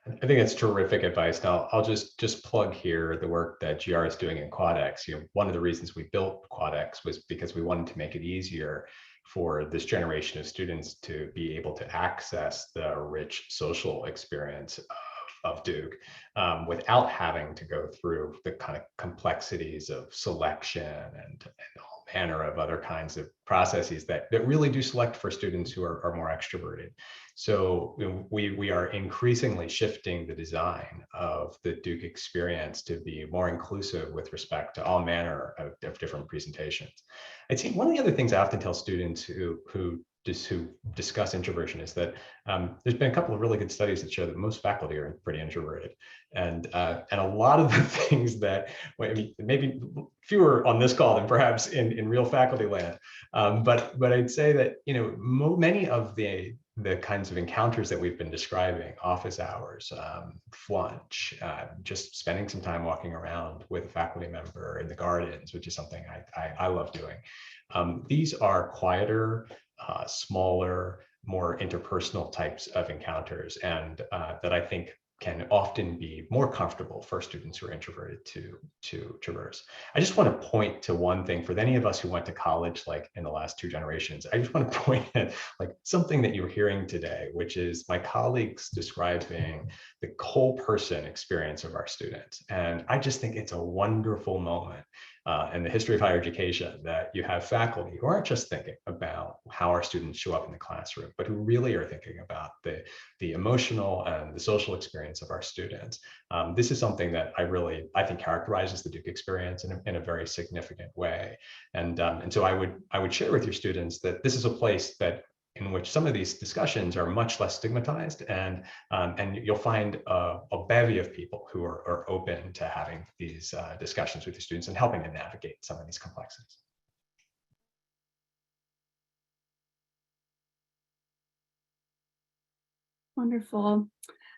I think it's terrific advice. Now, I'll just plug here the work that GR is doing in QuadX. You know, one of the reasons we built QuadX was because we wanted to make it easier for this generation of students to be able to access the rich social experience of Duke without having to go through the kind of complexities of selection and all manner of other kinds of processes that really do select for students who are more extroverted. So we are increasingly shifting the design of the Duke experience to be more inclusive with respect to all manner of different presentations. I'd say one of the other things I often tell students who discuss introversion is that there's been a couple of really good studies that show that most faculty are pretty introverted, and a lot of the things that, I mean, maybe fewer on this call than perhaps in real faculty land, but I'd say that, you know, many of the kinds of encounters that we've been describing, office hours, lunch, just spending some time walking around with a faculty member in the gardens, which is something I love doing. These are quieter, smaller, more interpersonal types of encounters, and that I think can often be more comfortable for students who are introverted to traverse. I just want to point to one thing for any of us who went to college, like in the last 2 generations. I just want to point at like something that you're hearing today, which is my colleagues describing the whole person experience of our students. And I just think it's a wonderful moment in the history of higher education that you have faculty who aren't just thinking about how our students show up in the classroom, but who really are thinking about the emotional and the social experience of our students. This is something that I think characterizes the Duke experience in a very significant way. And so I would share with your students that this is a place in which some of these discussions are much less stigmatized, and you'll find a bevy of people who are open to having these discussions with your students and helping to navigate some of these complexities. Wonderful.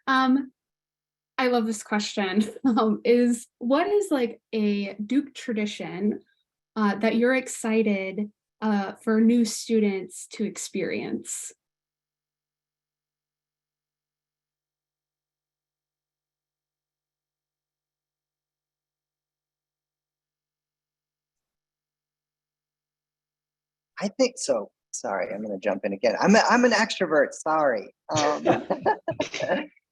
I love this question. What is like a Duke tradition that you're excited for new students to experience? I think so. Sorry, I'm going to jump in again. I'm an extrovert. Sorry.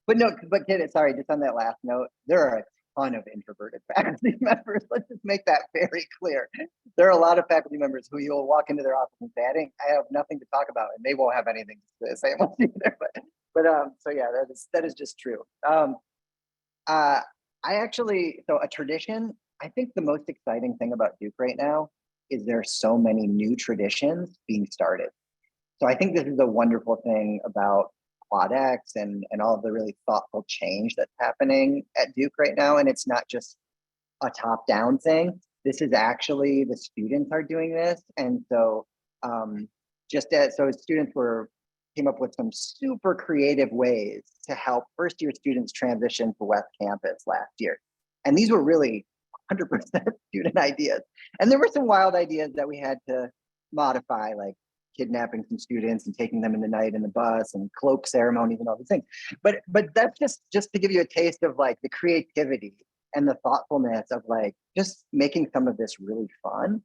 But no, but get it. Sorry, just on that last note, there are a ton of introverted faculty members. Let's just make that very clear. There are a lot of faculty members who you'll walk into their office and say, I have nothing to talk about, and they won't have anything to say about either. But so yeah, that is just true. I actually, so a tradition, I think the most exciting thing about Duke right now is there are so many new traditions being started. So I think this is a wonderful thing about QuadX and all of the really thoughtful change that's happening at Duke right now. And it's not just a top-down thing. This is actually, the students are doing this. And so so students came up with some super creative ways to help first-year students transition to West Campus last year. And these were really 100% student ideas. And there were some wild ideas that we had to modify, like kidnapping some students and taking them in the night in the bus and cloak ceremonies and all these things. But that's just to give you a taste of like the creativity and the thoughtfulness of like just making some of this really fun.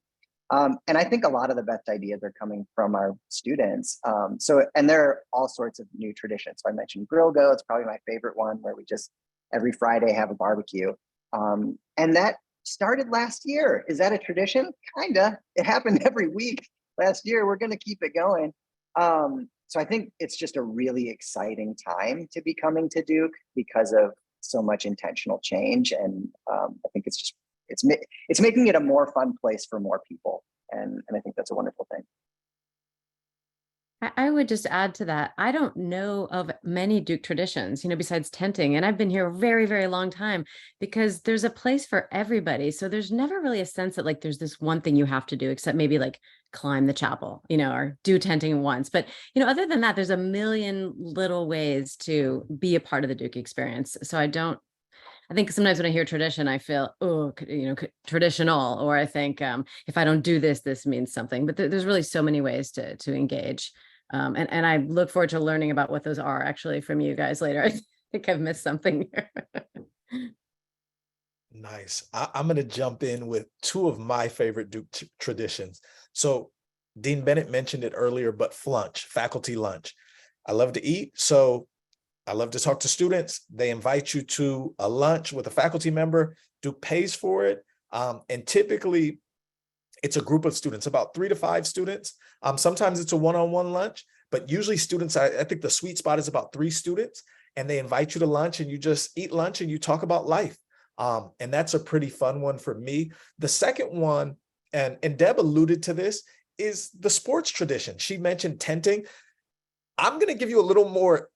And I think a lot of the best ideas are coming from our students. And there are all sorts of new traditions. So I mentioned Grill Go, it's probably my favorite one, where we just every Friday have a barbecue. And that started last year. Is that a tradition? Kinda. It happened every week last year. We're gonna keep it going. So I think it's just a really exciting time to be coming to Duke because of so much intentional change. And I think it's making it a more fun place for more people. And I think that's a wonderful thing. I would just add to that. I don't know of many Duke traditions, besides tenting. And I've been here a very, very long time because there's a place for everybody. So there's never really a sense that like there's this one thing you have to do, except maybe like climb the chapel, or do tenting once. But, other than that, there's a million little ways to be a part of the Duke experience. So I think sometimes when I hear tradition, I feel, traditional, or I think if I don't do this, this means something. But there's really so many ways to engage. And I look forward to learning about what those are actually from you guys later. I think I've missed something here. Nice. I'm going to jump in with two of my favorite Duke traditions. So Dean Bennett mentioned it earlier, but flunch, faculty lunch. I love to eat. So I love to talk to students. They invite you to a lunch with a faculty member. Duke pays for it. And typically it's a group of students, about 3 to 5 students. Sometimes it's a one-on-one lunch, but usually students, I think the sweet spot is about 3 students, and they invite you to lunch and you just eat lunch and you talk about life. And that's a pretty fun one for me. The second one, and Deb alluded to this, is the sports tradition. She mentioned tenting. I'm going to give you a little more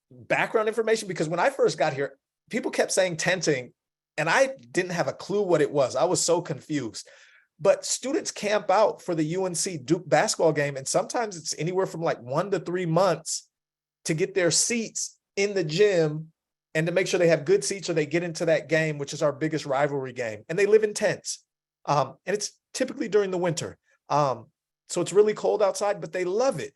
background information because when I first got here, people kept saying tenting and I didn't have a clue what it was. I was so confused. But students camp out for the UNC Duke basketball game, and sometimes it's anywhere from like 1 to 3 months to get their seats in the gym and to make sure they have good seats or they get into that game, which is our biggest rivalry game. And they live in tents. And it's typically during the winter. So it's really cold outside, but they love it.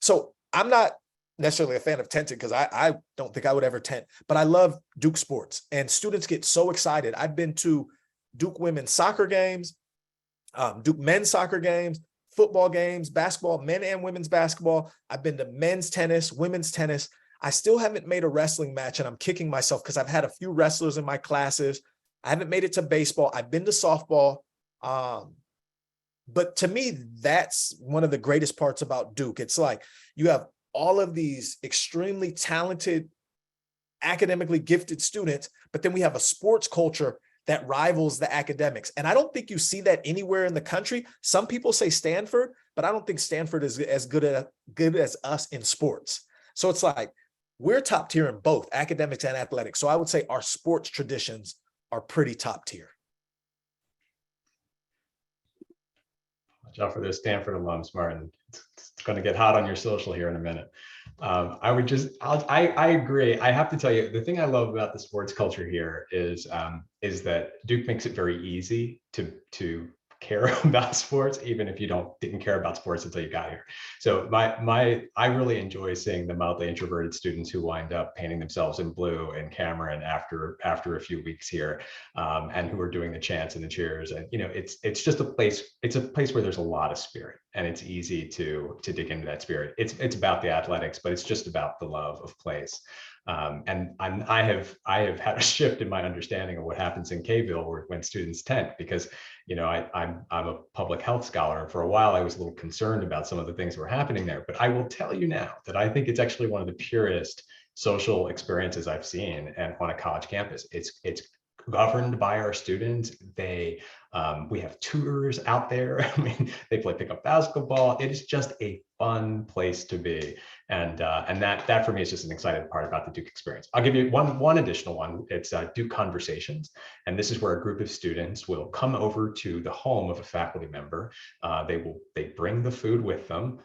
So I'm not necessarily a fan of tenting because I don't think I would ever tent, but I love Duke sports and students get so excited. I've been to Duke women's soccer games, Duke men's soccer games, football games, basketball, men and women's basketball. I've been to men's tennis, women's tennis. I still haven't made a wrestling match and I'm kicking myself because I've had a few wrestlers in my classes. I haven't made it to baseball. I've been to softball. But to me, that's one of the greatest parts about Duke. It's like you have all of these extremely talented, academically gifted students, but then we have a sports culture that rivals the academics. And I don't think you see that anywhere in the country. Some people say Stanford, but I don't think Stanford is as good as us in sports. So it's like, we're top tier in both academics and athletics. So I would say our sports traditions are pretty top tier. Watch out for those Stanford alums, Martin. It's going to get hot on your social here in a minute. I agree. I have to tell you, the thing I love about the sports culture here is that Duke makes it very easy to care about sports, even if you didn't care about sports until you got here. So I really enjoy seeing the mildly introverted students who wind up painting themselves in blue and Cameron after a few weeks here, and who are doing the chants and the cheers. And it's just a place. It's a place where there's a lot of spirit, and it's easy to dig into that spirit. It's about the athletics, but it's just about the love of place. And I have had a shift in my understanding of what happens in K-ville when students tent, because I'm a public health scholar, and for a while I was a little concerned about some of the things that were happening there. But I will tell you now that I think it's actually one of the purest social experiences I've seen on a college campus. It's governed by our students. We have tutors out there. I mean, they play pickup basketball. It is just a fun place to be, and that for me is just an exciting part about the Duke experience. I'll give you one additional one. It's Duke Conversations, and this is where a group of students will come over to the home of a faculty member. They bring the food with them.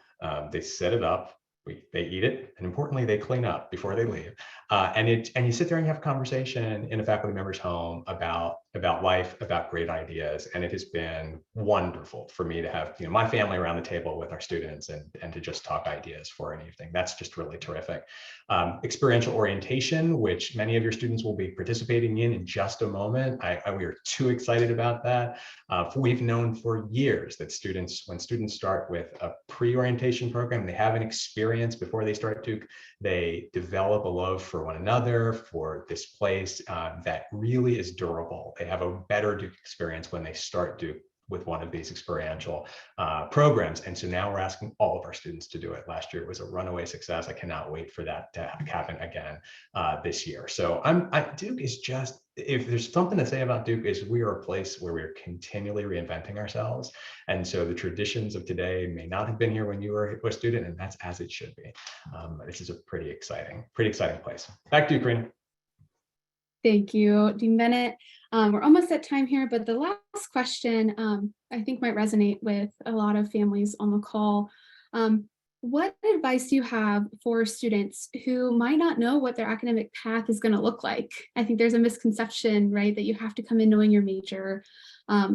They set it up. they eat it, and importantly, they clean up before they leave. And you sit there and you have a conversation in a faculty member's home about life, about great ideas. And it has been wonderful for me to have my family around the table with our students and to just talk ideas for an evening. That's just really terrific. Experiential orientation, which many of your students will be participating in just a moment. We are too excited about that. We've known for years that when students start with a pre-orientation program, they have an experience before they start Duke, they develop a love for one another, for this place that really is durable. They have a better Duke experience when they start Duke with one of these experiential programs. And so now we're asking all of our students to do it. Last year it was a runaway success. I cannot wait for that to happen again this year. So Duke is just, if there's something to say about Duke, is we are a place where we're continually reinventing ourselves. And so the traditions of today may not have been here when you were a student, and that's as it should be. This is a pretty exciting place. Back to you, Karina. Thank you, Dean Bennett. We're almost at time here, but the last question I think might resonate with a lot of families on the call. What advice do you have for students who might not know what their academic path is going to look like? I think there's a misconception, right, that you have to come in knowing your major.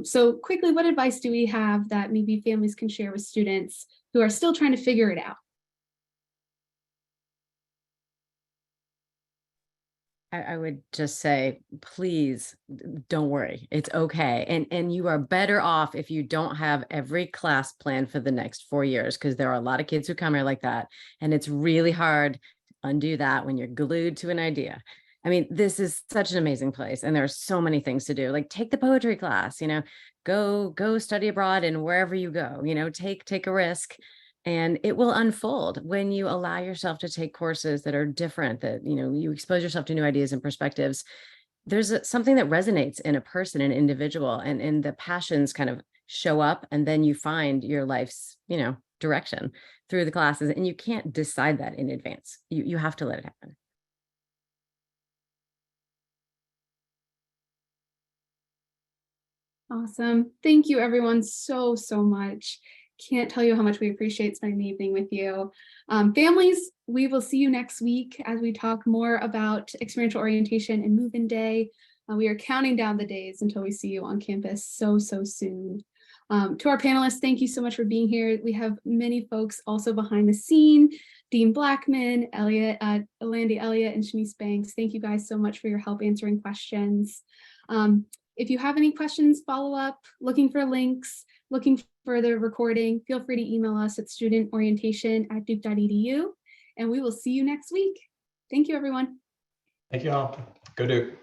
So quickly, what advice do we have that maybe families can share with students who are still trying to figure it out? I would just say, please don't worry. It's okay. And you are better off if you don't have every class planned for the next 4 years, because there are a lot of kids who come here like that. And it's really hard to undo that when you're glued to an idea. I mean, this is such an amazing place, and there are so many things to do. Like, take the poetry class, go study abroad, and wherever you go, take a risk. And it will unfold when you allow yourself to take courses that are different, that, you expose yourself to new ideas and perspectives. There's something that resonates in a person, an individual, and the passions kind of show up, and then you find your life's, direction through the classes. And you can't decide that in advance. You have to let it happen. Awesome. Thank you, everyone, so much. Can't tell you how much we appreciate spending the evening with you. Families, we will see you next week as we talk more about experiential orientation and move-in day. We are counting down the days until we see you on campus so soon. To our panelists, thank you so much for being here. We have many folks also behind the scene: Dean Blackman, Landy Elliott, and Shanice Banks. Thank you guys so much for your help answering questions. If you have any questions, follow up, looking for links, looking for the recording, feel free to email us at studentorientation@duke.edu, and we will see you next week. Thank you, everyone. Thank you all. Go Duke.